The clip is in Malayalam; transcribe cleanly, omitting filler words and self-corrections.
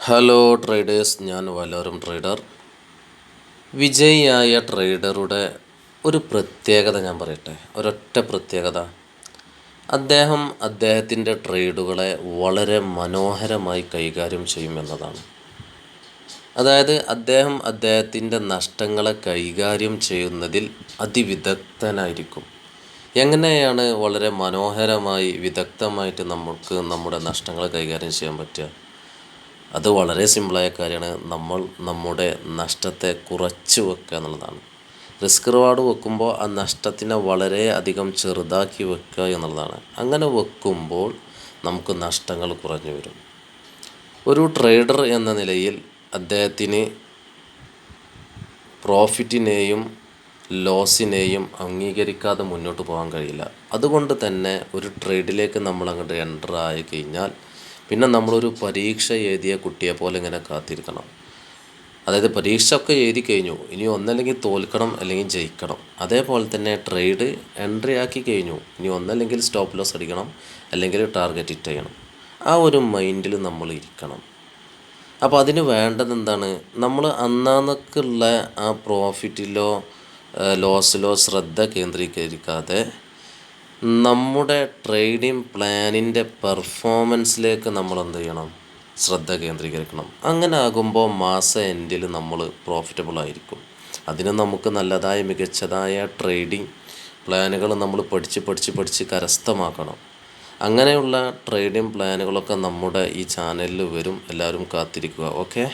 ഹലോ ട്രേഡേഴ്സ്, ഞാൻ വലോരം ട്രേഡർ. വിജയിയായ ട്രേഡറുടെ ഒരു പ്രത്യേകത ഞാൻ പറയട്ടെ. ഒരൊറ്റ പ്രത്യേകത, അദ്ദേഹത്തിൻ്റെ ട്രേഡുകളെ വളരെ മനോഹരമായി കൈകാര്യം ചെയ്യുമെന്നതാണ്. അതായത് അദ്ദേഹത്തിൻ്റെ നഷ്ടങ്ങളെ കൈകാര്യം ചെയ്യുന്നതിൽ അതിവിദഗ്ധനായിരിക്കും. എങ്ങനെയാണ് വളരെ മനോഹരമായി വിദഗ്ധമായിട്ട് നമുക്ക് നമ്മുടെ നഷ്ടങ്ങളെ കൈകാര്യം ചെയ്യാൻ പറ്റുക? അത് വളരെ സിമ്പിളായ കാര്യമാണ്. നമ്മൾ നമ്മുടെ നഷ്ടത്തെ കുറച്ച് വെക്കുക എന്നുള്ളതാണ്. റിസ്ക് റിവാർഡ് വെക്കുമ്പോൾ ആ നഷ്ടത്തിനെ വളരെ അധികം ചെറുതാക്കി വെക്കുക എന്നുള്ളതാണ്. അങ്ങനെ വെക്കുമ്പോൾ നമുക്ക് നഷ്ടങ്ങൾ കുറഞ്ഞു വരും. ഒരു ട്രേഡർ എന്ന നിലയിൽ അദ്ദേഹത്തിന് പ്രോഫിറ്റിനെയും ലോസിനെയും അംഗീകരിക്കാതെ മുന്നോട്ട് പോകാൻ കഴിയില്ല. അതുകൊണ്ട് തന്നെ ഒരു ട്രേഡിലേക്ക് നമ്മൾ അങ്ങോട്ട് എൻ്റർ ആയി കഴിഞ്ഞാൽ പിന്നെ നമ്മളൊരു പരീക്ഷ എഴുതിയ കുട്ടിയെ പോലെ ഇങ്ങനെ കാത്തിരിക്കണം. അതായത് പരീക്ഷ ഒക്കെ എഴുതി കഴിഞ്ഞു, ഇനി ഒന്നല്ലെങ്കിൽ തോൽക്കണം അല്ലെങ്കിൽ ജയിക്കണം. അതേപോലെ തന്നെ ട്രേഡ് എൻട്രി ആക്കി കഴിഞ്ഞു, ഇനി ഒന്നല്ലെങ്കിൽ സ്റ്റോപ്പ് ലോസ് അടിക്കണം അല്ലെങ്കിൽ ടാർഗറ്റ് ഹിറ്റ് ചെയ്യണം. ആ ഒരു മൈൻഡിൽ നമ്മൾ ഇരിക്കണം. അപ്പോൾ അതിന് വേണ്ടത് എന്താണ്? നമ്മൾ അന്നേക്കുള്ള ആ പ്രോഫിറ്റിലോ ലോസിലോ ശ്രദ്ധ കേന്ദ്രീകരിക്കാതെ നമ്മുടെ ട്രേഡിംഗ് പ്ലാനിൻ്റെ പെർഫോമൻസിലേക്ക് നമ്മൾ എന്ത് ചെയ്യണം? ശ്രദ്ധ കേന്ദ്രീകരിക്കണം. അങ്ങനെ ആകുമ്പോൾ മാസ എൻഡിൽ നമ്മൾ പ്രോഫിറ്റബിൾ ആയിരിക്കും. അതിന് നമുക്ക് നല്ലതായ മികച്ചതായ ട്രേഡിംഗ് പ്ലാനുകൾ നമ്മൾ പഠിച്ച് കരസ്ഥമാക്കണം. അങ്ങനെയുള്ള ട്രേഡിംഗ് പ്ലാനുകളൊക്കെ നമ്മുടെ ഈ ചാനലിൽ വരും. എല്ലാവരും കാത്തിരിക്കുക. ഓക്കെ.